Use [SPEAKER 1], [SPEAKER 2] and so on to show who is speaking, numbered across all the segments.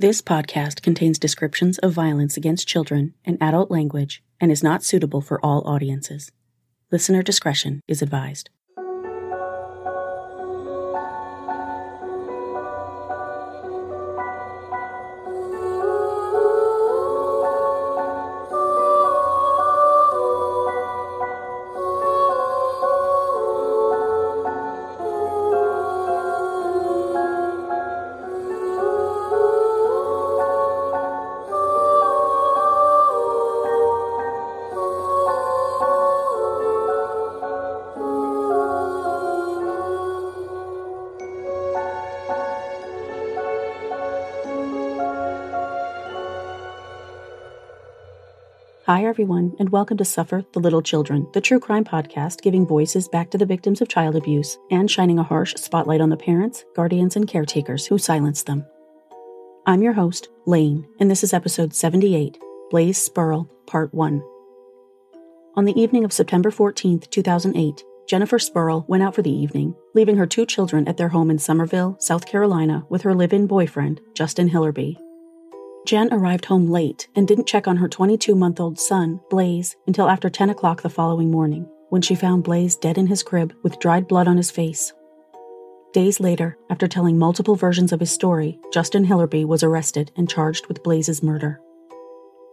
[SPEAKER 1] This podcast contains descriptions of violence against children and adult language and is not suitable for all audiences. Listener discretion is advised. Hi, everyone, and welcome to Suffer the Little Children, the true crime podcast giving voices back to the victims of child abuse and shining a harsh spotlight on the parents, guardians, and caretakers who silenced them. I'm your host, Lane, and this is episode 78, Blaise Sperle, Part 1. On the evening of September 14th, 2008, Jennifer Spoerl went out for the evening, leaving her two children at their home in Summerville, South Carolina, with her live-in boyfriend, Justin Hillerby. Jenn arrived home late and didn't check on her 22-month-old son, Blaise, until after 10 o'clock the following morning, when she found Blaise dead in his crib with dried blood on his face. Days later, after telling multiple versions of his story, Justin Hillerby was arrested and charged with Blaise's murder.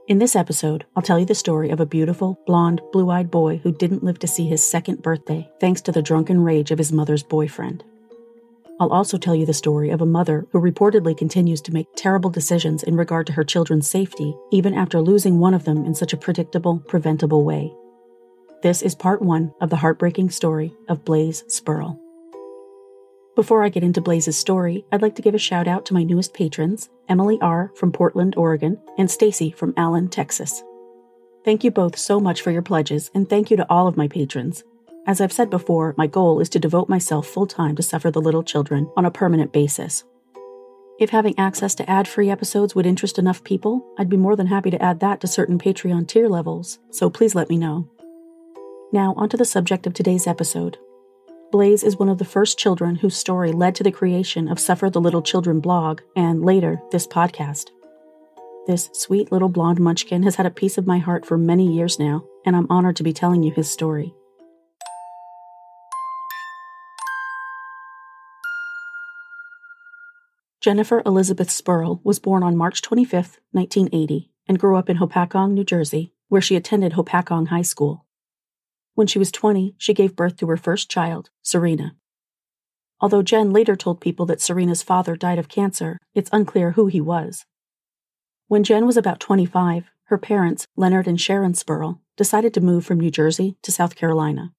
[SPEAKER 1] In this episode, I'll tell you the story of a beautiful, blonde, blue-eyed boy who didn't live to see his second birthday thanks to the drunken rage of his mother's boyfriend. I'll also tell you the story of a mother who reportedly continues to make terrible decisions in regard to her children's safety, even after losing one of them in such a predictable, preventable way. This is part 1 of the heartbreaking story of Blaise Sperle. Before I get into Blaise's story, I'd like to give a shout out to my newest patrons, Emily R. from Portland, Oregon, and Stacy from Allen, Texas. Thank you both so much for your pledges, and thank you to all of my patrons. As I've said before, my goal is to devote myself full-time to Suffer the Little Children on a permanent basis. If having access to ad-free episodes would interest enough people, I'd be more than happy to add that to certain Patreon tier levels, so please let me know. Now, onto the subject of today's episode. Blaise is one of the first children whose story led to the creation of Suffer the Little Children blog, and later, this podcast. This sweet little blonde munchkin has had a piece of my heart for many years now, and I'm honored to be telling you his story. Jennifer Elizabeth Spoerl was born on March 25, 1980, and grew up in Hopatcong, New Jersey, where she attended Hopatcong High School. When she was 20, she gave birth to her first child, Serena. Although Jenn later told people that Serena's father died of cancer, it's unclear who he was. When Jenn was about 25, her parents, Leonard and Sharon Sperle, decided to move from New Jersey to South Carolina.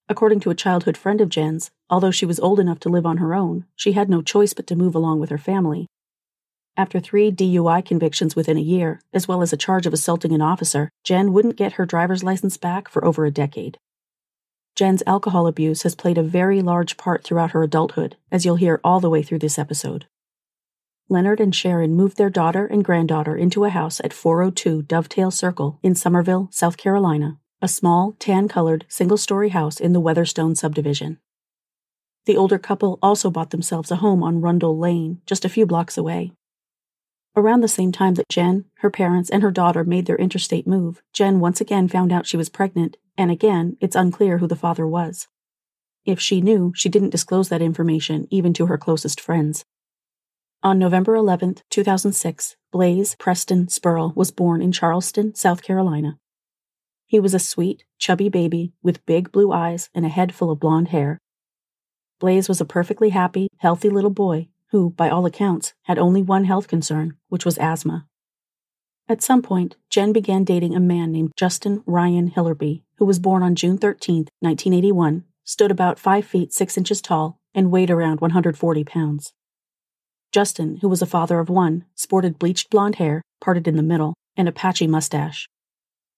[SPEAKER 1] According to a childhood friend of Jenn's, although she was old enough to live on her own, she had no choice but to move along with her family. After 3 DUI convictions within a year, as well as a charge of assaulting an officer, Jenn wouldn't get her driver's license back for over a decade. Jenn's alcohol abuse has played a very large part throughout her adulthood, as you'll hear all the way through this episode. Leonard and Sharon moved their daughter and granddaughter into a house at 402 Dovetail Circle in Summerville, South Carolina, a small, tan-colored, single-story house in the Weatherstone subdivision. The older couple also bought themselves a home on Rundle Lane, just a few blocks away. Around the same time that Jenn, her parents, and her daughter made their interstate move, Jenn once again found out she was pregnant, and again, it's unclear who the father was. If she knew, she didn't disclose that information even to her closest friends. On November 11, 2006, Blaise Preston Sperle was born in Charleston, South Carolina. He was a sweet, chubby baby with big blue eyes and a head full of blonde hair. Blaise was a perfectly happy, healthy little boy who, by all accounts, had only one health concern, which was asthma. At some point, Jenn began dating a man named Justin Ryan Hillerby, who was born on June 13, 1981, stood about 5 feet 6 inches tall, and weighed around 140 pounds. Justin, who was a father of one, sported bleached blonde hair, parted in the middle, and a patchy mustache.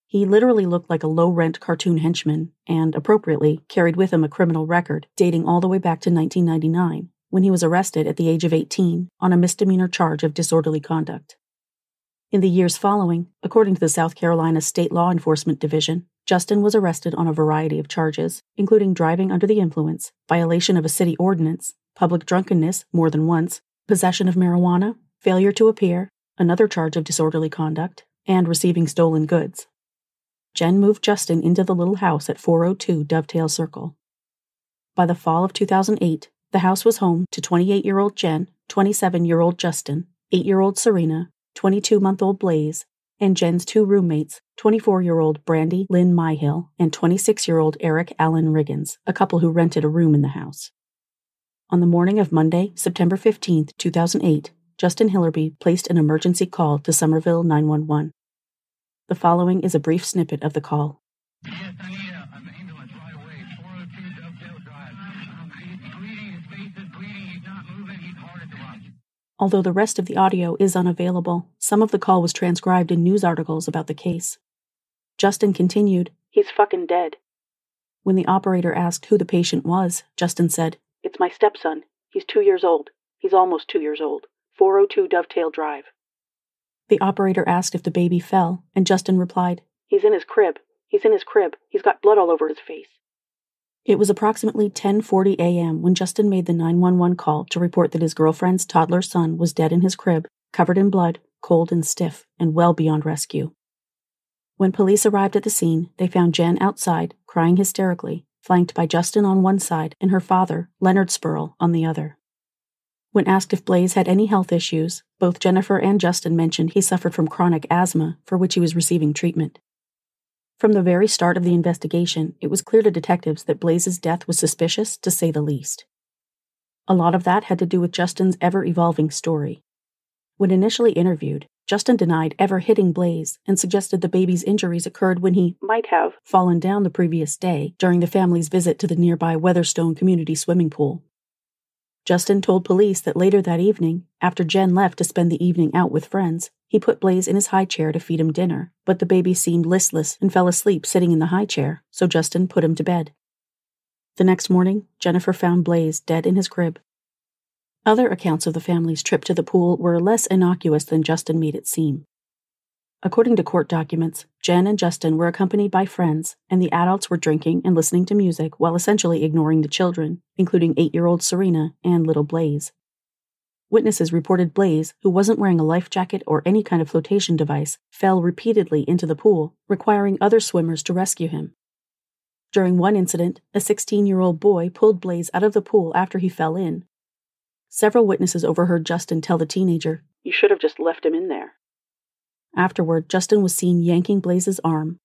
[SPEAKER 1] He literally looked like a low-rent cartoon henchman and, appropriately, carried with him a criminal record dating all the way back to 1999, when he was arrested at the age of 18 on a misdemeanor charge of disorderly conduct. In the years following, according to the South Carolina State Law Enforcement Division, Justin was arrested on a variety of charges, including driving under the influence, violation of a city ordinance, public drunkenness more than once, possession of marijuana, failure to appear, another charge of disorderly conduct, and receiving stolen goods. Jenn moved Justin into the little house at 402 Dovetail Circle. By the fall of 2008, the house was home to 28-year-old Jenn, 27-year-old Justin, 8-year-old Serena, 22-month-old Blaise, and Jenn's two roommates, 24-year-old Brandy Lynn Myhill and 26-year-old Eric Allen Riggins, a couple who rented a room in the house. On the morning of Monday, September 15, 2008, Justin Hillerby placed an emergency call to Summerville 911. The following is a brief snippet of the call.
[SPEAKER 2] Yes, I need an ambulance right away. 402 Dovetail Drive. He's bleeding, his face is bleeding, he's not moving, he's hard at the run.
[SPEAKER 1] Although the rest of the audio is unavailable, some of the call was transcribed in news articles about the case. Justin continued, "He's fucking dead." When the operator asked who the patient was, Justin said, "It's my stepson. He's 2 years old. He's almost 2 years old. 402 Dovetail Drive." The operator asked if the baby fell, and Justin replied, "He's in his crib. He's in his crib. He's got blood all over his face." It was approximately 10:40 a.m. when Justin made the 911 call to report that his girlfriend's toddler son was dead in his crib, covered in blood, cold and stiff, and well beyond rescue. When police arrived at the scene, they found Jenn outside, crying hysterically, flanked by Justin on one side and her father, Leonard Spoerl, on the other. When asked if Blaise had any health issues, both Jennifer and Justin mentioned he suffered from chronic asthma, for which he was receiving treatment. From the very start of the investigation, it was clear to detectives that Blaise's death was suspicious, to say the least. A lot of that had to do with Justin's ever-evolving story. When initially interviewed, Justin denied ever hitting Blaise and suggested the baby's injuries occurred when he might have fallen down the previous day during the family's visit to the nearby Weatherstone community swimming pool. Justin told police that later that evening, after Jenn left to spend the evening out with friends, he put Blaise in his high chair to feed him dinner, but the baby seemed listless and fell asleep sitting in the high chair, so Justin put him to bed. The next morning, Jennifer found Blaise dead in his crib. Other accounts of the family's trip to the pool were less innocuous than Justin made it seem. According to court documents, Jenn and Justin were accompanied by friends, and the adults were drinking and listening to music while essentially ignoring the children, including 8-year-old Serena and little Blaise. Witnesses reported Blaise, who wasn't wearing a life jacket or any kind of flotation device, fell repeatedly into the pool, requiring other swimmers to rescue him. During one incident, a 16-year-old boy pulled Blaise out of the pool after he fell in. Several witnesses overheard Justin tell the teenager, "You should have just left him in there." Afterward, Justin was seen yanking Blaise's arm.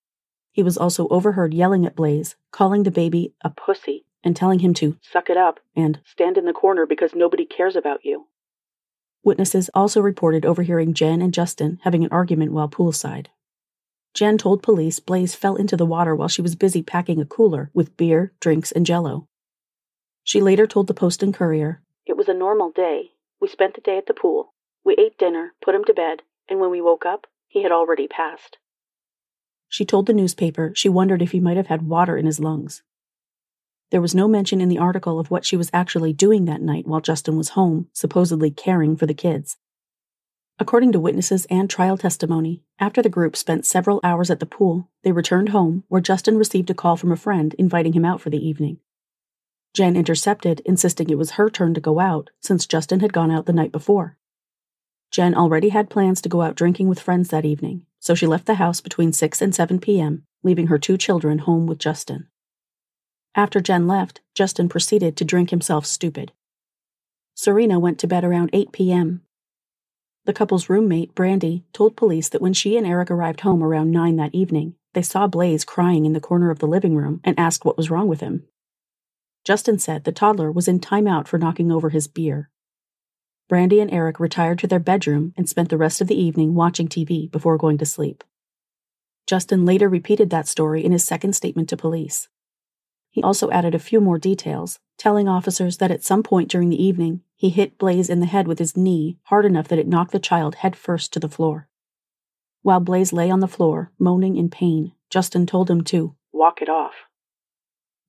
[SPEAKER 1] He was also overheard yelling at Blaise, calling the baby a pussy, and telling him to suck it up and stand in the corner because nobody cares about you. Witnesses also reported overhearing Jenn and Justin having an argument while poolside. Jenn told police Blaise fell into the water while she was busy packing a cooler with beer, drinks, and Jell-O. She later told the Post and Courier, "It was a normal day. We spent the day at the pool. We ate dinner, put him to bed, and when we woke up, he had already passed." She told the newspaper she wondered if he might have had water in his lungs. There was no mention in the article of what she was actually doing that night while Justin was home, supposedly caring for the kids. According to witnesses and trial testimony, after the group spent several hours at the pool, they returned home, where Justin received a call from a friend inviting him out for the evening. Jenn intercepted, insisting it was her turn to go out, since Justin had gone out the night before. Jenn already had plans to go out drinking with friends that evening, so she left the house between 6 and 7 p.m., leaving her 2 children home with Justin. After Jenn left, Justin proceeded to drink himself stupid. Serena went to bed around 8 p.m. The couple's roommate, Brandy, told police that when she and Eric arrived home around 9 that evening, they saw Blaise crying in the corner of the living room and asked what was wrong with him. Justin said the toddler was in timeout for knocking over his beer. Brandy and Eric retired to their bedroom and spent the rest of the evening watching TV before going to sleep. Justin later repeated that story in his second statement to police. He also added a few more details, telling officers that at some point during the evening, he hit Blaise in the head with his knee hard enough that it knocked the child headfirst to the floor. While Blaise lay on the floor, moaning in pain, Justin told him to walk it off.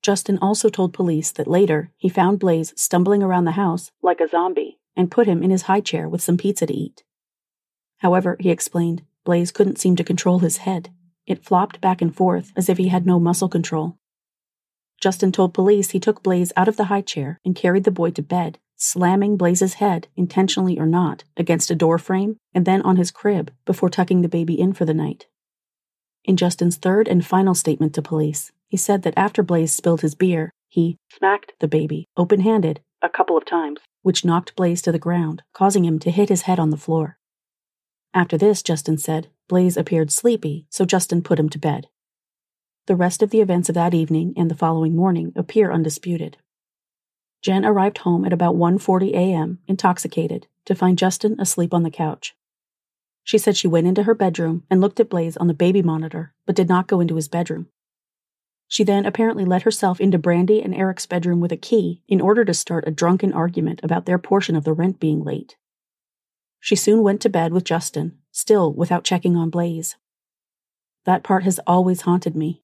[SPEAKER 1] Justin also told police that later he found Blaise stumbling around the house like a zombie and put him in his high chair with some pizza to eat. However, he explained, Blaise couldn't seem to control his head. It flopped back and forth as if he had no muscle control. Justin told police he took Blaise out of the high chair and carried the boy to bed, slamming Blaise's head, intentionally or not, against a door frame and then on his crib before tucking the baby in for the night. In Justin's third and final statement to police, he said that after Blaise spilled his beer, he smacked the baby, open-handed, a couple of times, which knocked Blaise to the ground, causing him to hit his head on the floor. After this, Justin said, Blaise appeared sleepy, so Justin put him to bed. The rest of the events of that evening and the following morning appear undisputed. Jenn arrived home at about 1:40 a.m., intoxicated, to find Justin asleep on the couch. She said she went into her bedroom and looked at Blaise on the baby monitor, but did not go into his bedroom. She then apparently let herself into Brandy and Eric's bedroom with a key in order to start a drunken argument about their portion of the rent being late. She soon went to bed with Justin, still without checking on Blaise. That part has always haunted me.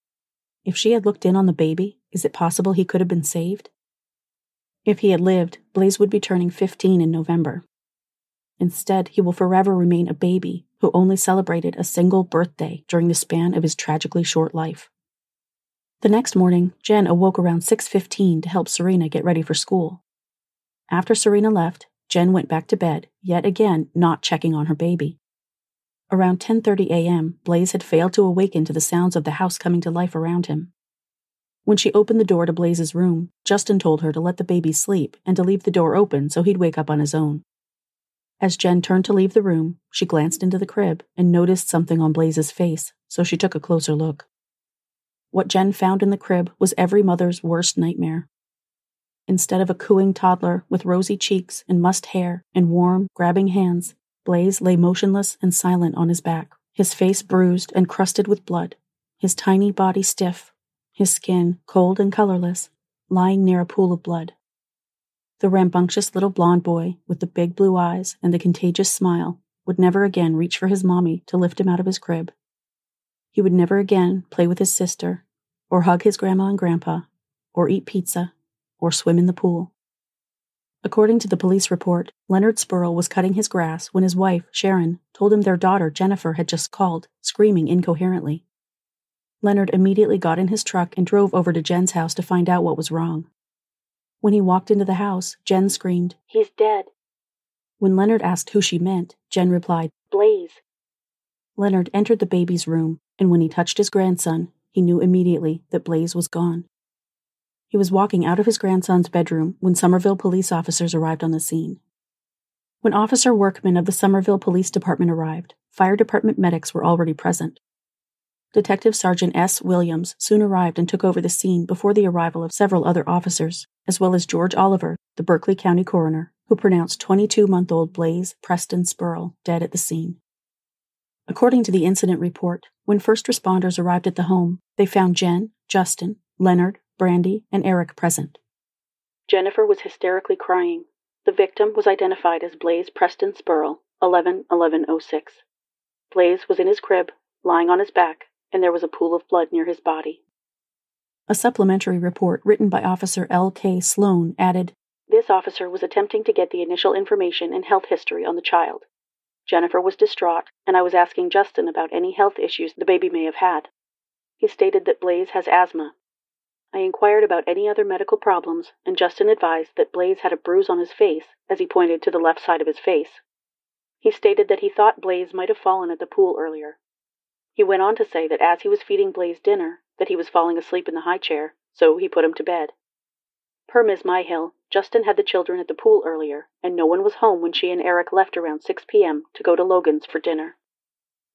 [SPEAKER 1] If she had looked in on the baby, is it possible he could have been saved? If he had lived, Blaise would be turning 15 in November. Instead, he will forever remain a baby who only celebrated a single birthday during the span of his tragically short life. The next morning, Jenn awoke around 6:15 to help Serena get ready for school. After Serena left, Jenn went back to bed, yet again not checking on her baby. Around 10:30 a.m., Blaise had failed to awaken to the sounds of the house coming to life around him. When she opened the door to Blaise's room, Justin told her to let the baby sleep and to leave the door open so he'd wake up on his own. As Jenn turned to leave the room, she glanced into the crib and noticed something on Blaise's face, so she took a closer look. What Jenn found in the crib was every mother's worst nightmare. Instead of a cooing toddler with rosy cheeks and mussed hair and warm, grabbing hands, Blaise lay motionless and silent on his back, his face bruised and crusted with blood, his tiny body stiff, his skin cold and colorless, lying near a pool of blood. The rambunctious little blond boy with the big blue eyes and the contagious smile would never again reach for his mommy to lift him out of his crib. He would never again play with his sister, or hug his grandma and grandpa, or eat pizza, or swim in the pool. According to the police report, Leonard Spoerl was cutting his grass when his wife, Sharon, told him their daughter, Jennifer, had just called, screaming incoherently. Leonard immediately got in his truck and drove over to Jenn's house to find out what was wrong. When he walked into the house, Jenn screamed, "He's dead." When Leonard asked who she meant, Jenn replied, "Blaise." Leonard entered the baby's room, and when he touched his grandson, he knew immediately that Blaise was gone. He was walking out of his grandson's bedroom when Summerville police officers arrived on the scene. When Officer Workman of the Summerville Police Department arrived, fire department medics were already present. Detective Sergeant S. Williams soon arrived and took over the scene before the arrival of several other officers, as well as George Oliver, the Berkeley County coroner, who pronounced 22-month-old Blaise Preston Sperle dead at the scene. According to the incident report, when first responders arrived at the home, they found Jenn, Justin, Leonard, Brandy, and Eric present. Jennifer was hysterically crying. The victim was identified as Blaise Preston Sperle, 11/11/06. Blaise was in his crib, lying on his back, and there was a pool of blood near his body. A supplementary report written by Officer L.K. Sloan added, "This officer was attempting to get the initial information and health history on the child. Jennifer was distraught, and I was asking Justin about any health issues the baby may have had. He stated that Blaise has asthma. I inquired about any other medical problems, and Justin advised that Blaise had a bruise on his face, as he pointed to the left side of his face. He stated that he thought Blaise might have fallen at the pool earlier. He went on to say that as he was feeding Blaise dinner, that he was falling asleep in the high chair, so he put him to bed. Per Ms. Myhill, Justin had the children at the pool earlier, and no one was home when she and Eric left around 6 p.m. to go to Logan's for dinner.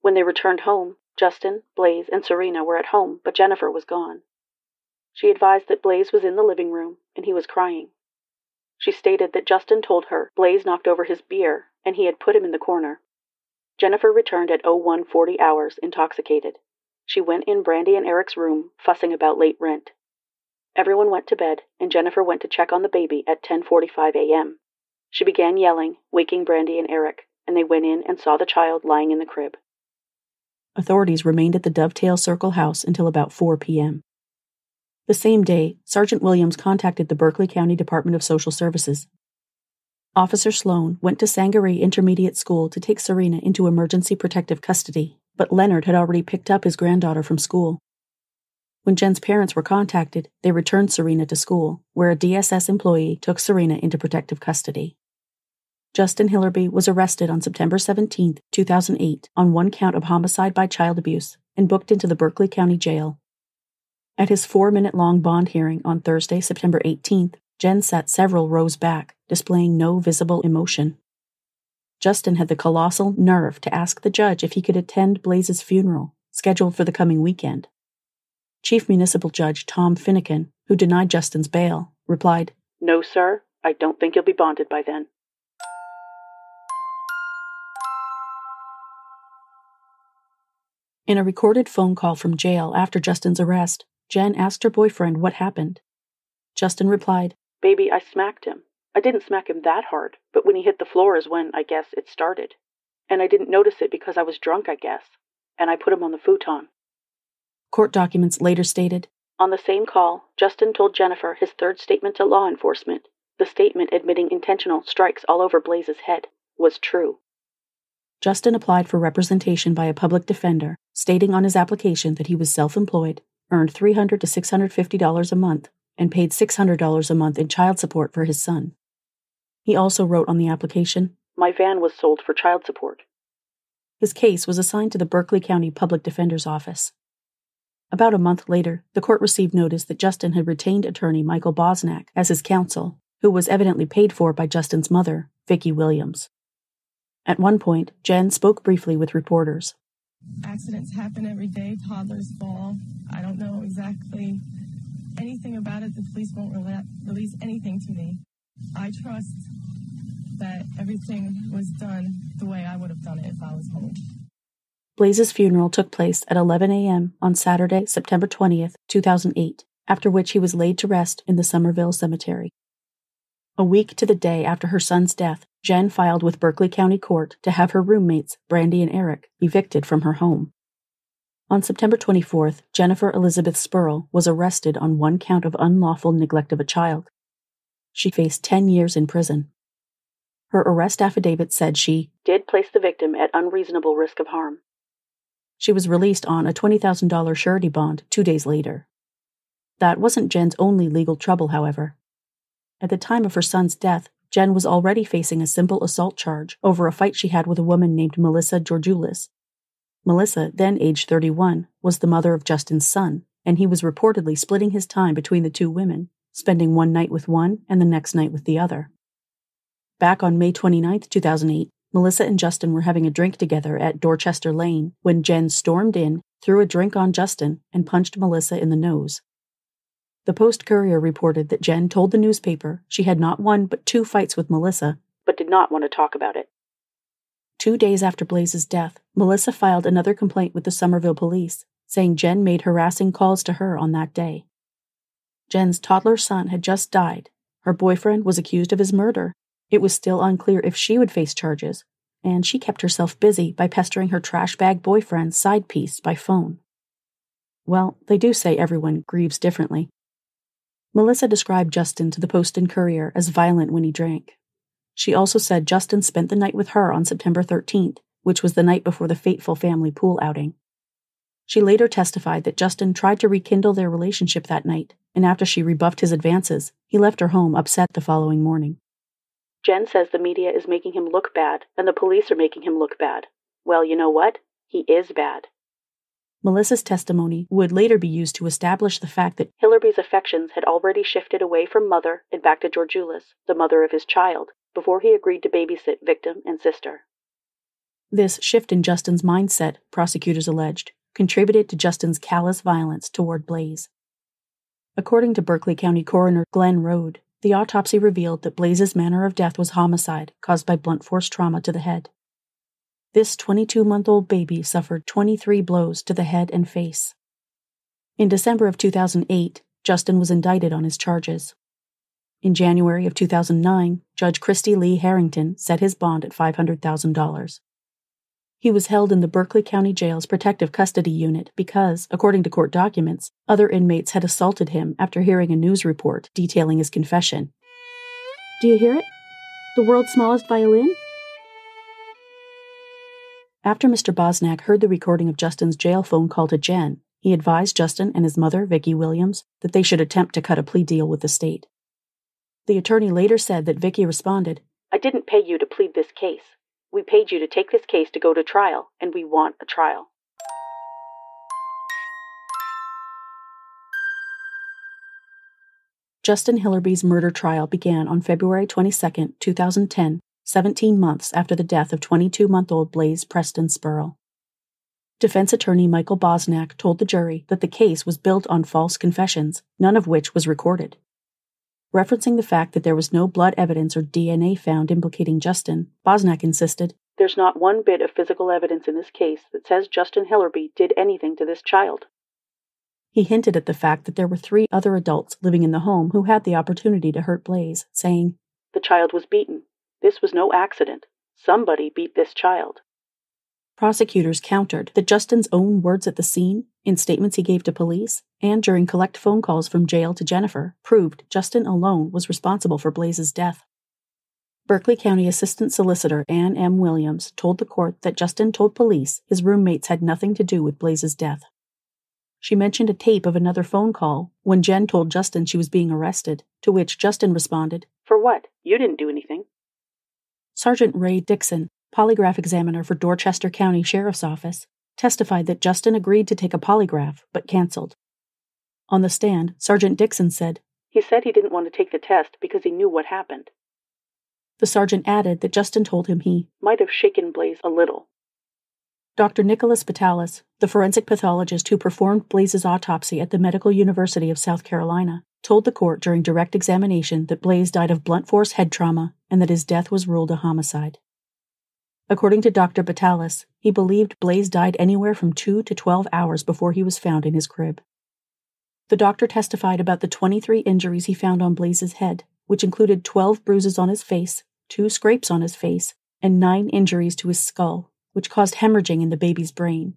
[SPEAKER 1] When they returned home, Justin, Blaise, and Serena were at home, but Jennifer was gone. She advised that Blaise was in the living room, and he was crying. She stated that Justin told her Blaise knocked over his beer, and he had put him in the corner. Jennifer returned at 01:40 hours, intoxicated. She went in Brandy and Eric's room, fussing about late rent. Everyone went to bed, and Jennifer went to check on the baby at 10:45 a.m. She began yelling, waking Brandy and Eric, and they went in and saw the child lying in the crib. Authorities remained at the Dovetail Circle house until about 4 p.m. The same day, Sergeant Williams contacted the Berkeley County Department of Social Services. Officer Sloan went to Sangaree Intermediate School to take Serena into emergency protective custody, but Leonard had already picked up his granddaughter from school. When Jenn's parents were contacted, they returned Serena to school, where a DSS employee took Serena into protective custody. Justin Hillerby was arrested on September 17, 2008, on one count of homicide by child abuse and booked into the Berkeley County Jail. At his 4-minute-long bond hearing on Thursday, September 18th, Jenn sat several rows back, displaying no visible emotion. Justin had the colossal nerve to ask the judge if he could attend Blaise's funeral, scheduled for the coming weekend. Chief Municipal Judge Tom Finnegan, who denied Justin's bail, replied, "No, sir, I don't think you'll be bonded by then." In a recorded phone call from jail after Justin's arrest, Jenn asked her boyfriend what happened. Justin replied, "Baby, I smacked him. I didn't smack him that hard, but when he hit the floor is when, I guess, it started. And I didn't notice it because I was drunk, I guess. And I put him on the futon." Court documents later stated, on the same call, Justin told Jennifer his third statement to law enforcement, the statement admitting intentional strikes all over Blaise's head, was true. Justin applied for representation by a public defender, stating on his application that he was self-employed, earned $300 to $650 a month, and paid $600 a month in child support for his son. He also wrote on the application, "My van was sold for child support." His case was assigned to the Berkeley County Public Defender's Office. About a month later, the court received notice that Justin had retained attorney Michael Bosnack as his counsel, who was evidently paid for by Justin's mother, Vicki Williams. At one point, Jenn spoke briefly with reporters.
[SPEAKER 3] Accidents happen every day. Toddlers fall. I don't know exactly anything about it. The police won't release anything to me. I trust that everything was done the way I would have done it if I was home.
[SPEAKER 1] Blaise's funeral took place at 11 a.m. on Saturday, September 20th, 2008, after which he was laid to rest in the Summerville Cemetery. A week to the day after her son's death, Jenn filed with Berkeley County Court to have her roommates, Brandy and Eric, evicted from her home. On September 24th, Jennifer Elizabeth Sperle was arrested on one count of unlawful neglect of a child. She faced 10 years in prison. Her arrest affidavit said she did place the victim at unreasonable risk of harm. She was released on a $20,000 surety bond 2 days later. That wasn't Jenn's only legal trouble, however. At the time of her son's death, Jenn was already facing a simple assault charge over a fight she had with a woman named Melissa Georgioulis. Melissa, then aged 31, was the mother of Justin's son, and he was reportedly splitting his time between the two women, spending one night with one and the next night with the other. Back on May 29, 2008, Melissa and Justin were having a drink together at Dorchester Lane when Jenn stormed in, threw a drink on Justin, and punched Melissa in the nose. The Post-Courier reported that Jenn told the newspaper she had not one but 2 fights with Melissa, but did not want to talk about it. 2 days after Blaise's death, Melissa filed another complaint with the Summerville police, saying Jenn made harassing calls to her on that day. Jenn's toddler son had just died. Her boyfriend was accused of his murder. It was still unclear if she would face charges, and she kept herself busy by pestering her trash bag boyfriend's side piece by phone. Well, they do say everyone grieves differently. Melissa described Justin to the Post and Courier as violent when he drank. She also said Justin spent the night with her on September 13th, which was the night before the fateful family pool outing. She later testified that Justin tried to rekindle their relationship that night, and after she rebuffed his advances, he left her home upset the following morning. Jenn says the media is making him look bad, and the police are making him look bad. Well, you know what? He is bad. Melissa's testimony would later be used to establish the fact that Hillerby's affections had already shifted away from mother and back to Georgioulis, the mother of his child, before he agreed to babysit victim and sister. This shift in Justin's mindset, prosecutors alleged, contributed to Justin's callous violence toward Blaise. According to Berkeley County Coroner Glenn Rode, the autopsy revealed that Blaise's manner of death was homicide caused by blunt force trauma to the head. This 22-month-old baby suffered 23 blows to the head and face. In December of 2008, Justin was indicted on his charges. In January of 2009, Judge Christy Lee Harrington set his bond at $500,000. He was held in the Berkeley County Jail's protective custody unit because, according to court documents, other inmates had assaulted him after hearing a news report detailing his confession. Do you hear it? The world's smallest violin? After Mr. Bosnack heard the recording of Justin's jail phone call to Jenn, He advised Justin and his mother, Vicki Williams, that they should attempt to cut a plea deal with the state. The attorney later said that Vicki responded, "I didn't pay you to plead this case. We paid you to take this case to go to trial, and we want a trial." Justin Hillerby's murder trial began on February 22, 2010, 17 months after the death of 22-month-old Blaise Preston Sperle. Defense attorney Michael Bosnack told the jury that the case was built on false confessions, none of which was recorded. Referencing the fact that there was no blood evidence or DNA found implicating Justin, Bosnack insisted, "There's not one bit of physical evidence in this case that says Justin Hillerby did anything to this child." He hinted at the fact that there were 3 other adults living in the home who had the opportunity to hurt Blaise, saying, "The child was beaten. This was no accident. Somebody beat this child." Prosecutors countered that Justin's own words at the scene, in statements he gave to police, and during collect phone calls from jail to Jennifer, proved Justin alone was responsible for Blaise's death. Berkeley County Assistant Solicitor Ann M. Williams told the court that Justin told police his roommates had nothing to do with Blaise's death. She mentioned a tape of another phone call when Jenn told Justin she was being arrested, to which Justin responded, "For what? You didn't do anything." Sergeant Ray Dixon, polygraph examiner for Dorchester County Sheriff's Office, testified that Justin agreed to take a polygraph, but canceled. On the stand, Sergeant Dixon said, "He said he didn't want to take the test because he knew what happened." The sergeant added that Justin told him he might have shaken Blaise a little. Dr. Nicholas Vitalis, the forensic pathologist who performed Blaise's autopsy at the Medical University of South Carolina, told the court during direct examination that Blaise died of blunt force head trauma and that his death was ruled a homicide. According to Dr. Vitalis, he believed Blaise died anywhere from 2 to 12 hours before he was found in his crib. The doctor testified about the 23 injuries he found on Blaise's head, which included 12 bruises on his face, 2 scrapes on his face, and 9 injuries to his skull, which caused hemorrhaging in the baby's brain.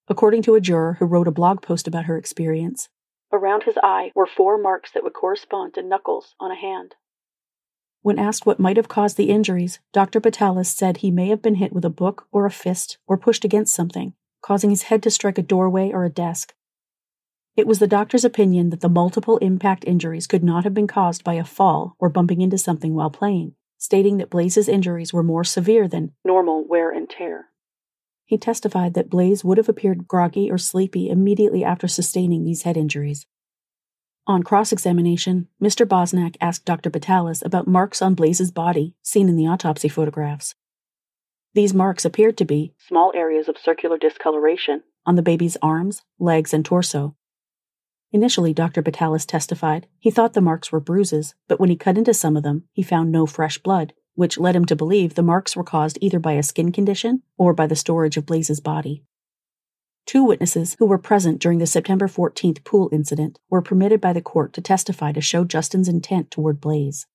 [SPEAKER 1] According to a juror who wrote a blog post about her experience, around his eye were 4 marks that would correspond to knuckles on a hand. When asked what might have caused the injuries, Dr. Vitalis said he may have been hit with a book or a fist or pushed against something, causing his head to strike a doorway or a desk. It was the doctor's opinion that the multiple impact injuries could not have been caused by a fall or bumping into something while playing, stating that Blaise's injuries were more severe than normal wear and tear. He testified that Blaise would have appeared groggy or sleepy immediately after sustaining these head injuries. On cross-examination, Mr. Bosnack asked Dr. Vitalis about marks on Blaise's body seen in the autopsy photographs. These marks appeared to be small areas of circular discoloration on the baby's arms, legs, and torso. Initially, Dr. Vitalis testified he thought the marks were bruises, but when he cut into some of them, he found no fresh blood, which led him to believe the marks were caused either by a skin condition or by the storage of Blaise's body. 2 witnesses who were present during the September 14th pool incident were permitted by the court to testify to show Justin's intent toward Blaise.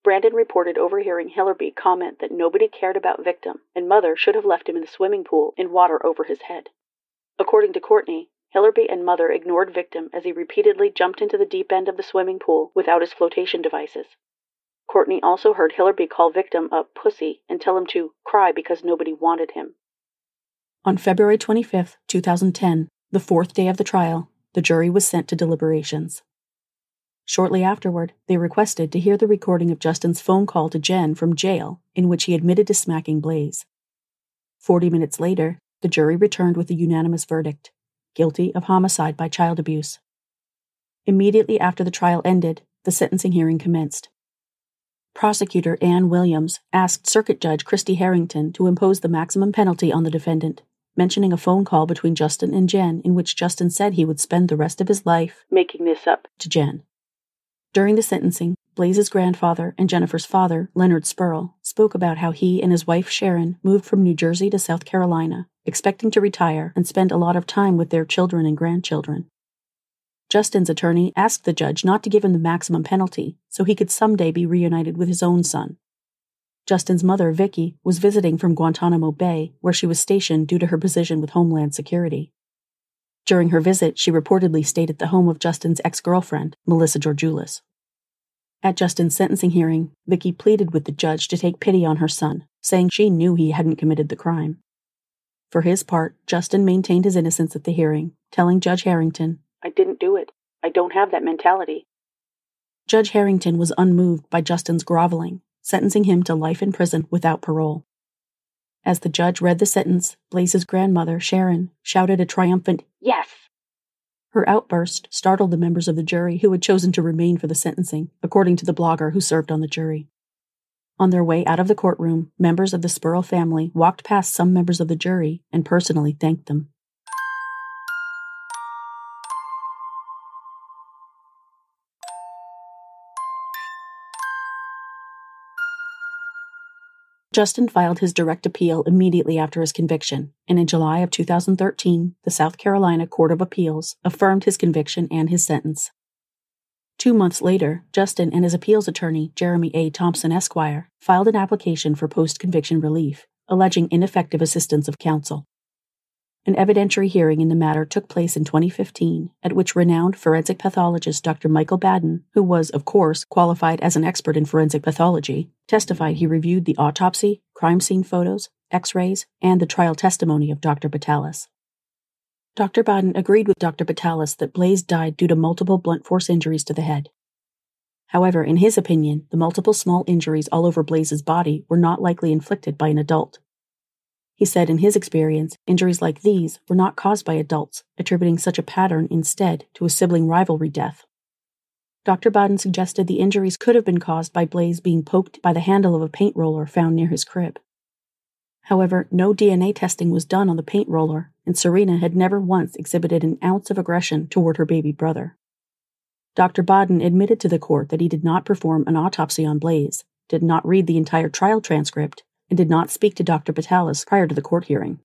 [SPEAKER 1] Brandon reported overhearing Hillerby comment that nobody cared about victim and mother should have left him in the swimming pool in water over his head. According to Courtney, Hillerby and mother ignored victim as he repeatedly jumped into the deep end of the swimming pool without his flotation devices. Courtney also heard Hillerby call victim a pussy and tell him to cry because nobody wanted him. On February 25, 2010, the 4th day of the trial, the jury was sent to deliberations. Shortly afterward, they requested to hear the recording of Justin's phone call to Jenn from jail, in which he admitted to smacking Blaise. 40 minutes later, the jury returned with a unanimous verdict: guilty of homicide by child abuse. Immediately after the trial ended, the sentencing hearing commenced. Prosecutor Ann Williams asked Circuit Judge Christy Harrington to impose the maximum penalty on the defendant, mentioning a phone call between Justin and Jenn in which Justin said he would spend the rest of his life making this up to Jenn. During the sentencing, Blaise's grandfather and Jennifer's father, Leonard Spoerl, spoke about how he and his wife Sharon moved from New Jersey to South Carolina, expecting to retire and spend a lot of time with their children and grandchildren. Justin's attorney asked the judge not to give him the maximum penalty so he could someday be reunited with his own son. Justin's mother, Vicki, was visiting from Guantanamo Bay, where she was stationed due to her position with Homeland Security. During her visit, she reportedly stayed at the home of Justin's ex-girlfriend, Melissa Georgioulis. At Justin's sentencing hearing, Vicki pleaded with the judge to take pity on her son, saying she knew he hadn't committed the crime. For his part, Justin maintained his innocence at the hearing, telling Judge Harrington, "I didn't do it. I don't have that mentality." Judge Harrington was unmoved by Justin's groveling, sentencing him to life in prison without parole. As the judge read the sentence, Blaise's grandmother, Sharon, shouted a triumphant, "Yes!" Her outburst startled the members of the jury who had chosen to remain for the sentencing, according to the blogger who served on the jury. On their way out of the courtroom, members of the Sperle family walked past some members of the jury and personally thanked them. Justin filed his direct appeal immediately after his conviction, and in July of 2013, the South Carolina Court of Appeals affirmed his conviction and his sentence. 2 months later, Justin and his appeals attorney, Jeremy A. Thompson, Esquire, filed an application for post-conviction relief, alleging ineffective assistance of counsel. An evidentiary hearing in the matter took place in 2015, at which renowned forensic pathologist Dr. Michael Baden, who was, of course, qualified as an expert in forensic pathology, testified he reviewed the autopsy, crime scene photos, x-rays, and the trial testimony of Dr. Batalis. Dr. Baden agreed with Dr. Batalis that Blaise died due to multiple blunt force injuries to the head. However, in his opinion, the multiple small injuries all over Blaise's body were not likely inflicted by an adult. He said in his experience, injuries like these were not caused by adults, attributing such a pattern instead to a sibling rivalry death. Dr. Baden suggested the injuries could have been caused by Blaise being poked by the handle of a paint roller found near his crib. However, no DNA testing was done on the paint roller, and Serena had never once exhibited an ounce of aggression toward her baby brother. Dr. Baden admitted to the court that he did not perform an autopsy on Blaise, did not read the entire trial transcript, and did not speak to Dr. Batalis prior to the court hearing.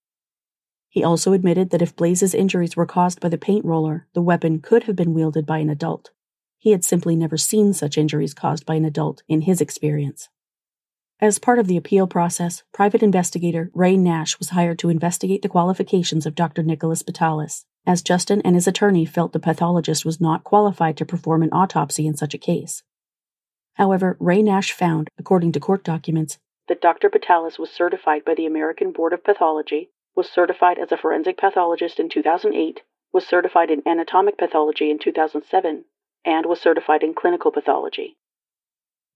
[SPEAKER 1] He also admitted that if Blaise's injuries were caused by the paint roller, the weapon could have been wielded by an adult. He had simply never seen such injuries caused by an adult in his experience. As part of the appeal process, private investigator Ray Nash was hired to investigate the qualifications of Dr. Nicholas Batalis, as Justin and his attorney felt the pathologist was not qualified to perform an autopsy in such a case. However, Ray Nash found, according to court documents, that Dr. Batalis was certified by the American Board of Pathology, was certified as a forensic pathologist in 2008, was certified in anatomic pathology in 2007, and was certified in clinical pathology.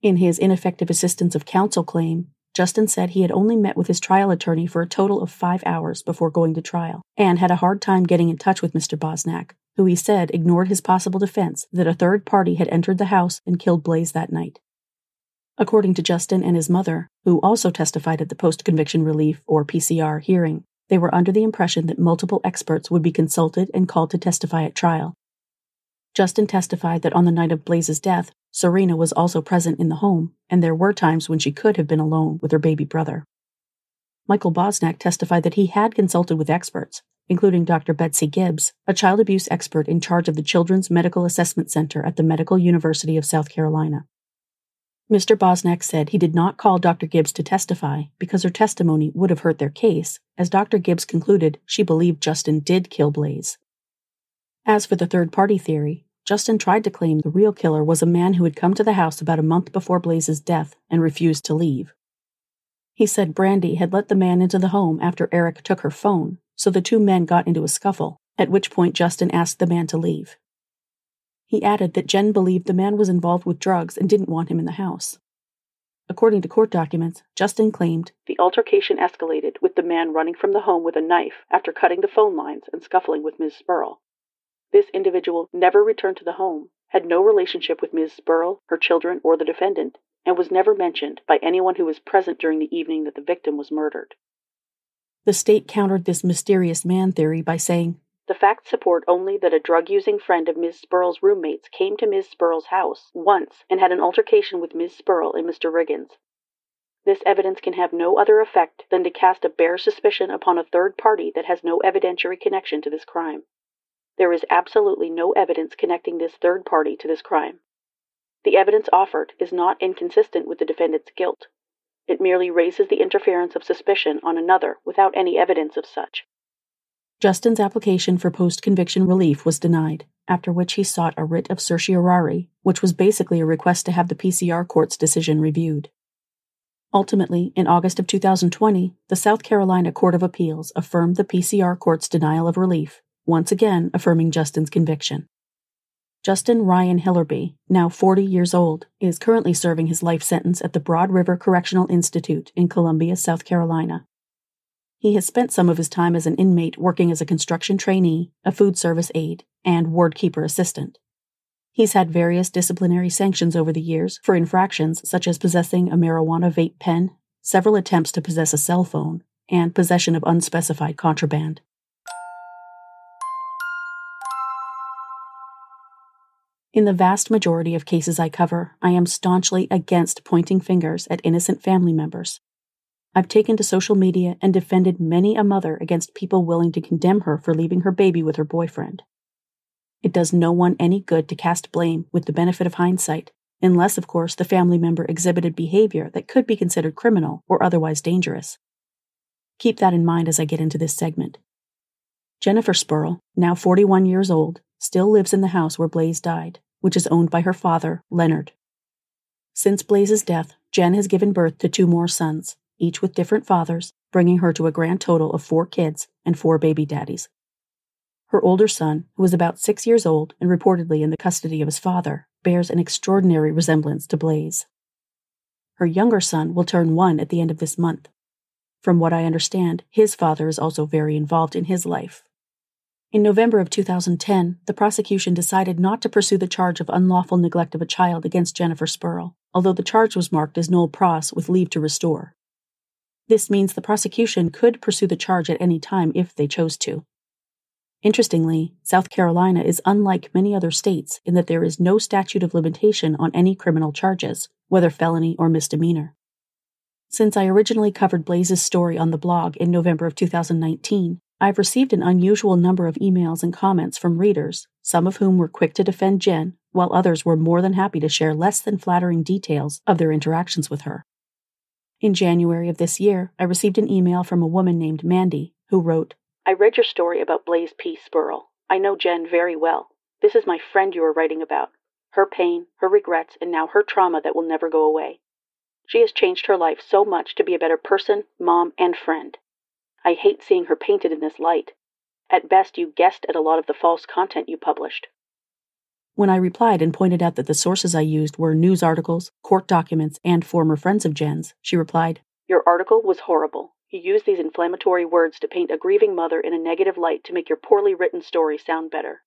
[SPEAKER 1] In his ineffective assistance of counsel claim, Justin said he had only met with his trial attorney for a total of 5 hours before going to trial, and had a hard time getting in touch with Mr. Bosnack, who he said ignored his possible defense that a third party had entered the house and killed Blaise that night. According to Justin and his mother, who also testified at the post-conviction relief, or PCR, hearing, they were under the impression that multiple experts would be consulted and called to testify at trial. Justin testified that on the night of Blaise's death, Serena was also present in the home, and there were times when she could have been alone with her baby brother. Michael Bosnack testified that he had consulted with experts, including Dr. Betsy Gibbs, a child abuse expert in charge of the Children's Medical Assessment Center at the Medical University of South Carolina. Mr. Bosnack said he did not call Dr. Gibbs to testify because her testimony would have hurt their case, as Dr. Gibbs concluded she believed Justin did kill Blaise. As for the third-party theory, Justin tried to claim the real killer was a man who had come to the house about a month before Blaise's death and refused to leave. He said Brandy had let the man into the home after Eric took her phone, so the two men got into a scuffle, at which point Justin asked the man to leave. He added that Jenn believed the man was involved with drugs and didn't want him in the house. According to court documents, Justin claimed the altercation escalated with the man running from the home with a knife after cutting the phone lines and scuffling with Ms. Sperle. This individual never returned to the home, had no relationship with Ms. Sperle, her children, or the defendant, and was never mentioned by anyone who was present during the evening that the victim was murdered. The state countered this mysterious man theory by saying, the facts support only that a drug-using friend of Ms. Sperle's roommates came to Ms. Sperle's house once and had an altercation with Ms. Spoerl and Mr. Riggins. This evidence can have no other effect than to cast a bare suspicion upon a third party that has no evidentiary connection to this crime. There is absolutely no evidence connecting this third party to this crime. The evidence offered is not inconsistent with the defendant's guilt. It merely raises the interference of suspicion on another without any evidence of such. Justin's application for post-conviction relief was denied, after which he sought a writ of certiorari, which was basically a request to have the PCR court's decision reviewed. Ultimately, in August of 2020, the South Carolina Court of Appeals affirmed the PCR court's denial of relief, once again affirming Justin's conviction. Justin Ryan Hillerby, now 40 years old, is currently serving his life sentence at the Broad River Correctional Institute in Columbia, South Carolina. He has spent some of his time as an inmate working as a construction trainee, a food service aide, and ward keeper assistant. He's had various disciplinary sanctions over the years for infractions such as possessing a marijuana vape pen, several attempts to possess a cell phone, and possession of unspecified contraband. In the vast majority of cases I cover, I am staunchly against pointing fingers at innocent family members. I've taken to social media and defended many a mother against people willing to condemn her for leaving her baby with her boyfriend. It does no one any good to cast blame with the benefit of hindsight, unless, of course, the family member exhibited behavior that could be considered criminal or otherwise dangerous. Keep that in mind as I get into this segment. Jennifer Sperle, now 41 years old, still lives in the house where Blaise died, which is owned by her father, Leonard. Since Blaise's death, Jenn has given birth to 2 more sons, each with different fathers, bringing her to a grand total of 4 kids and 4 baby daddies. Her older son, who is about 6 years old and reportedly in the custody of his father, bears an extraordinary resemblance to Blaise. Her younger son will turn 1 at the end of this month. From what I understand, his father is also very involved in his life. In November of 2010, the prosecution decided not to pursue the charge of unlawful neglect of a child against Jennifer Spoerl, although the charge was marked as nolle pros with leave to restore. This means the prosecution could pursue the charge at any time if they chose to. Interestingly, South Carolina is unlike many other states in that there is no statute of limitation on any criminal charges, whether felony or misdemeanor. Since I originally covered Blaise's story on the blog in November of 2019, I've received an unusual number of emails and comments from readers, some of whom were quick to defend Jenn, while others were more than happy to share less than flattering details of their interactions with her. In January of this year, I received an email from a woman named Mandy, who wrote, "I read your story about Blaise P. Spoerl. I know Jenn very well. This is my friend you are writing about. Her pain, her regrets, and now her trauma that will never go away. She has changed her life so much to be a better person, mom, and friend. I hate seeing her painted in this light. At best, you guessed at a lot of the false content you published." When I replied and pointed out that the sources I used were news articles, court documents, and former friends of Jenn's, she replied, "Your article was horrible. You used these inflammatory words to paint a grieving mother in a negative light to make your poorly written story sound better.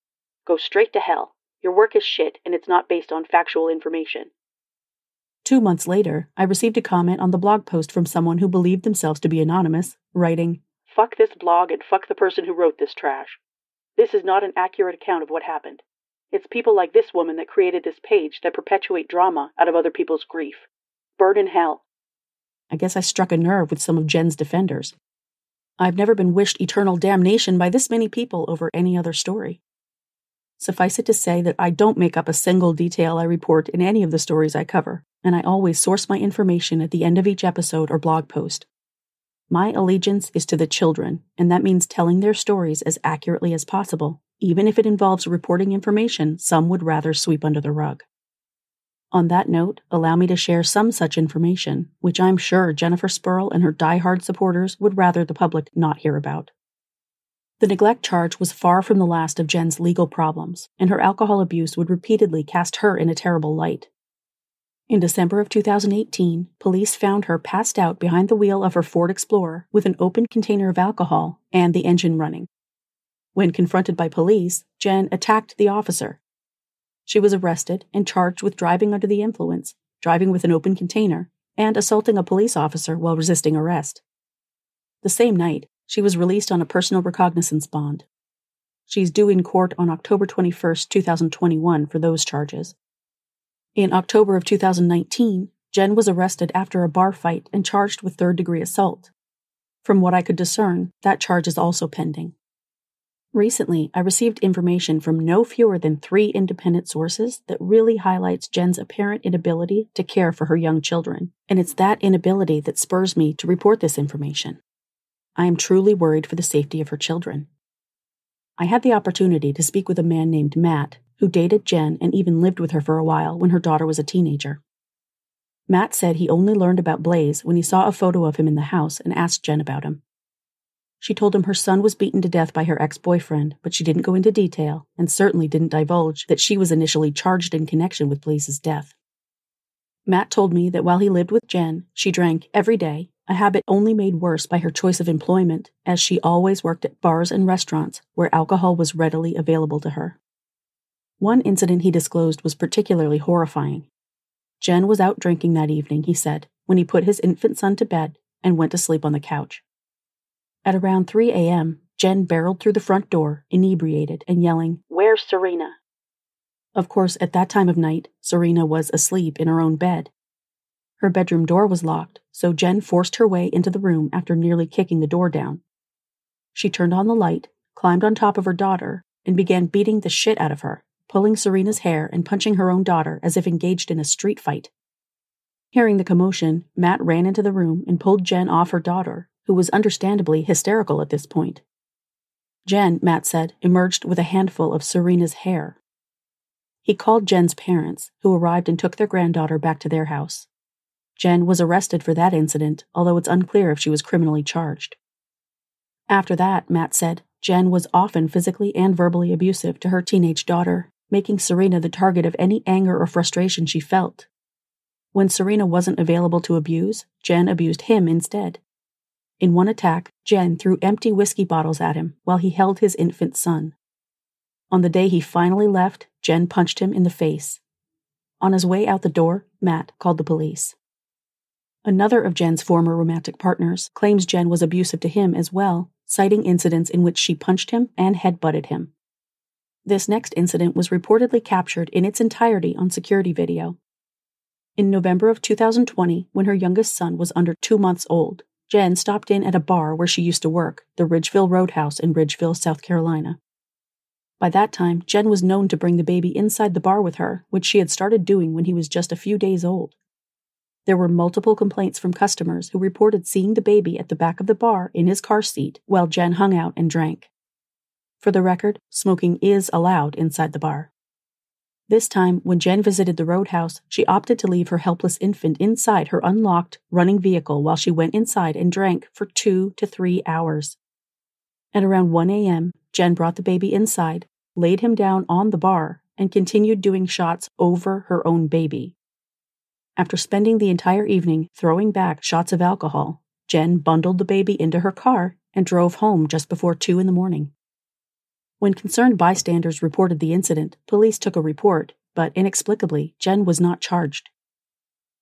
[SPEAKER 1] Go straight to hell. Your work is shit, and it's not based on factual information." 2 months later, I received a comment on the blog post from someone who believed themselves to be anonymous, writing, "Fuck this blog and fuck the person who wrote this trash. This is not an accurate account of what happened. It's people like this woman that created this page that perpetuate drama out of other people's grief. Burn in hell." I guess I struck a nerve with some of Jenn's defenders. I've never been wished eternal damnation by this many people over any other story. Suffice it to say that I don't make up a single detail I report in any of the stories I cover, and I always source my information at the end of each episode or blog post. My allegiance is to the children, and that means telling their stories as accurately as possible, even if it involves reporting information some would rather sweep under the rug. On that note, allow me to share some such information, which I'm sure Jennifer Spoerl and her die-hard supporters would rather the public not hear about. The neglect charge was far from the last of Jenn's legal problems, and her alcohol abuse would repeatedly cast her in a terrible light. In December of 2018, police found her passed out behind the wheel of her Ford Explorer with an open container of alcohol and the engine running. When confronted by police, Jenn attacked the officer. She was arrested and charged with driving under the influence, driving with an open container, and assaulting a police officer while resisting arrest. The same night, she was released on a personal recognizance bond. She's due in court on October 21, 2021 for those charges. In October of 2019, Jenn was arrested after a bar fight and charged with third-degree assault. From what I could discern, that charge is also pending. Recently, I received information from no fewer than 3 independent sources that really highlights Jenn's apparent inability to care for her young children, and it's that inability that spurs me to report this information. I am truly worried for the safety of her children. I had the opportunity to speak with a man named Matt, who dated Jenn and even lived with her for a while when her daughter was a teenager. Matt said he only learned about Blaise when he saw a photo of him in the house and asked Jenn about him. She told him her son was beaten to death by her ex-boyfriend, but she didn't go into detail and certainly didn't divulge that she was initially charged in connection with Blaise's death. Matt told me that while he lived with Jenn, she drank every day, a habit only made worse by her choice of employment, as she always worked at bars and restaurants where alcohol was readily available to her. One incident he disclosed was particularly horrifying. Jenn was out drinking that evening, he said, when he put his infant son to bed and went to sleep on the couch. At around 3 a.m., Jenn barreled through the front door, inebriated and yelling, "Where's Serena?" Of course, at that time of night, Serena was asleep in her own bed. Her bedroom door was locked, so Jenn forced her way into the room after nearly kicking the door down. She turned on the light, climbed on top of her daughter, and began beating the shit out of her, pulling Serena's hair and punching her own daughter as if engaged in a street fight. Hearing the commotion, Matt ran into the room and pulled Jenn off her daughter, who was understandably hysterical at this point. Jenn, Matt said, emerged with a handful of Serena's hair. He called Jenn's parents, who arrived and took their granddaughter back to their house. Jenn was arrested for that incident, although it's unclear if she was criminally charged. After that, Matt said, Jenn was often physically and verbally abusive to her teenage daughter, making Serena the target of any anger or frustration she felt. When Serena wasn't available to abuse, Jenn abused him instead. In one attack, Jenn threw empty whiskey bottles at him while he held his infant son. On the day he finally left, Jenn punched him in the face. On his way out the door, Matt called the police. Another of Jenn's former romantic partners claims Jenn was abusive to him as well, citing incidents in which she punched him and headbutted him. This next incident was reportedly captured in its entirety on security video. In November of 2020, when her youngest son was under 2 months old, Jenn stopped in at a bar where she used to work, the Ridgeville Roadhouse in Ridgeville, South Carolina. By that time, Jenn was known to bring the baby inside the bar with her, which she had started doing when he was just a few days old. There were multiple complaints from customers who reported seeing the baby at the back of the bar in his car seat while Jenn hung out and drank. For the record, smoking is allowed inside the bar. This time, when Jenn visited the Roadhouse, she opted to leave her helpless infant inside her unlocked, running vehicle while she went inside and drank for 2 to 3 hours. At around 1 a.m., Jenn brought the baby inside, laid him down on the bar, and continued doing shots over her own baby. After spending the entire evening throwing back shots of alcohol, Jenn bundled the baby into her car and drove home just before 2 a.m. When concerned bystanders reported the incident, police took a report, but inexplicably, Jenn was not charged.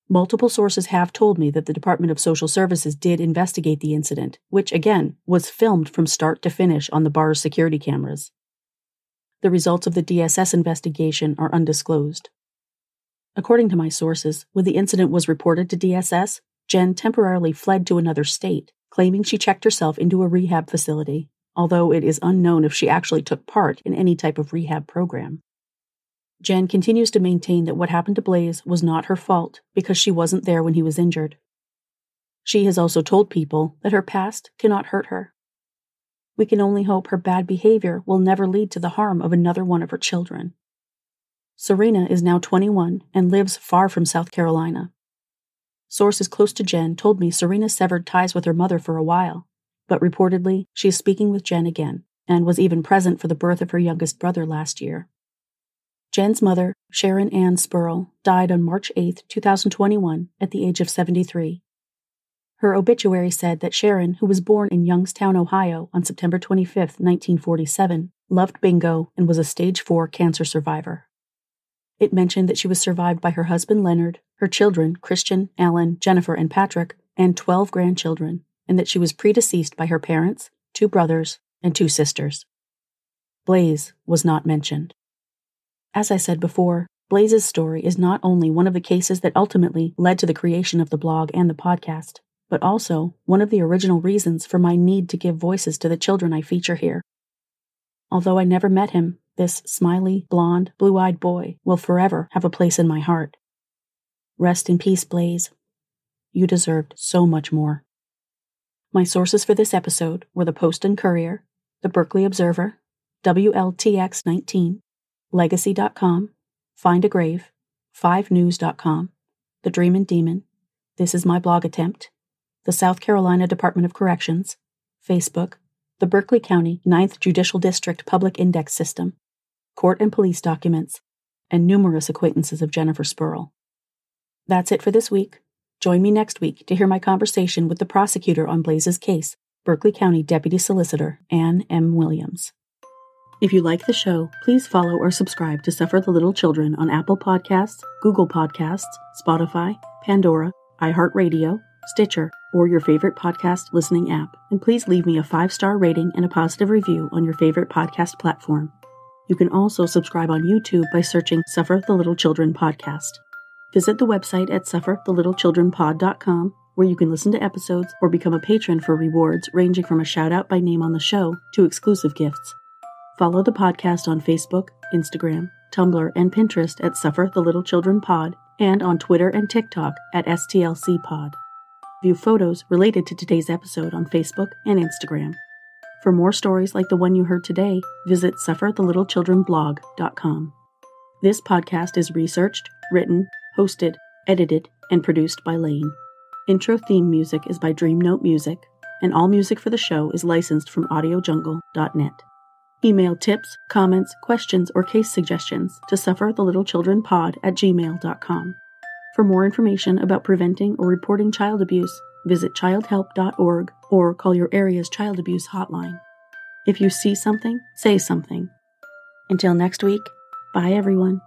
[SPEAKER 1] Multiple sources have told me that the Department of Social Services did investigate the incident, which, again, was filmed from start to finish on the bar's security cameras. The results of the DSS investigation are undisclosed. According to my sources, when the incident was reported to DSS, Jenn temporarily fled to another state, claiming she checked herself into a rehab facility, although it is unknown if she actually took part in any type of rehab program. Jenn continues to maintain that what happened to Blaise was not her fault because she wasn't there when he was injured. She has also told people that her past cannot hurt her. We can only hope her bad behavior will never lead to the harm of another one of her children. Serena is now 21 and lives far from South Carolina. Sources close to Jenn told me Serena severed ties with her mother for a while, but reportedly she is speaking with Jenn again and was even present for the birth of her youngest brother last year. Jenn's mother, Sharon Ann Spoerl, died on March 8, 2021, at the age of 73. Her obituary said that Sharon, who was born in Youngstown, Ohio on September 25, 1947, loved bingo and was a stage 4 cancer survivor. It mentioned that she was survived by her husband Leonard, her children Christian, Alan, Jennifer, and Patrick, and 12 grandchildren, and that she was predeceased by her parents, 2 brothers, and 2 sisters. Blaise was not mentioned. As I said before, Blaise's story is not only one of the cases that ultimately led to the creation of the blog and the podcast, but also one of the original reasons for my need to give voices to the children I feature here. Although I never met him, this smiley, blonde, blue-eyed boy will forever have a place in my heart. Rest in peace, Blaise. You deserved so much more. My sources for this episode were the Post and Courier, the Berkeley Observer, WLTX19, Legacy.com, Find a Grave, 5news.com, The Dreamin' Demon, This Is My Blog Attempt, the South Carolina Department of Corrections, Facebook, the Berkeley County 9th Judicial District Public Index System, court and police documents, and numerous acquaintances of Jennifer Spoerl. That's it for this week. Join me next week to hear my conversation with the prosecutor on Blaise's case, Berkeley County Deputy Solicitor Ann M. Williams. If you like the show, please follow or subscribe to Suffer the Little Children on Apple Podcasts, Google Podcasts, Spotify, Pandora, iHeartRadio, Stitcher, or your favorite podcast listening app. And please leave me a 5-star rating and a positive review on your favorite podcast platform. You can also subscribe on YouTube by searching Suffer the Little Children Podcast. Visit the website at sufferthelittlechildrenpod.com, where you can listen to episodes or become a patron for rewards ranging from a shout-out by name on the show to exclusive gifts. Follow the podcast on Facebook, Instagram, Tumblr, and Pinterest at Suffer the Little Children Pod, and on Twitter and TikTok at STLC Pod. View photos related to today's episode on Facebook and Instagram. For more stories like the one you heard today, visit sufferthelittlechildrenblog.com. This podcast is researched, written, hosted, edited, and produced by Lane. Intro theme music is by Dream Note Music, and all music for the show is licensed from audiojungle.net. Email tips, comments, questions, or case suggestions to sufferthelittlechildrenpod@gmail.com. For more information about preventing or reporting child abuse, visit childhelp.org or call your area's child abuse hotline. If you see something, say something. Until next week, bye everyone.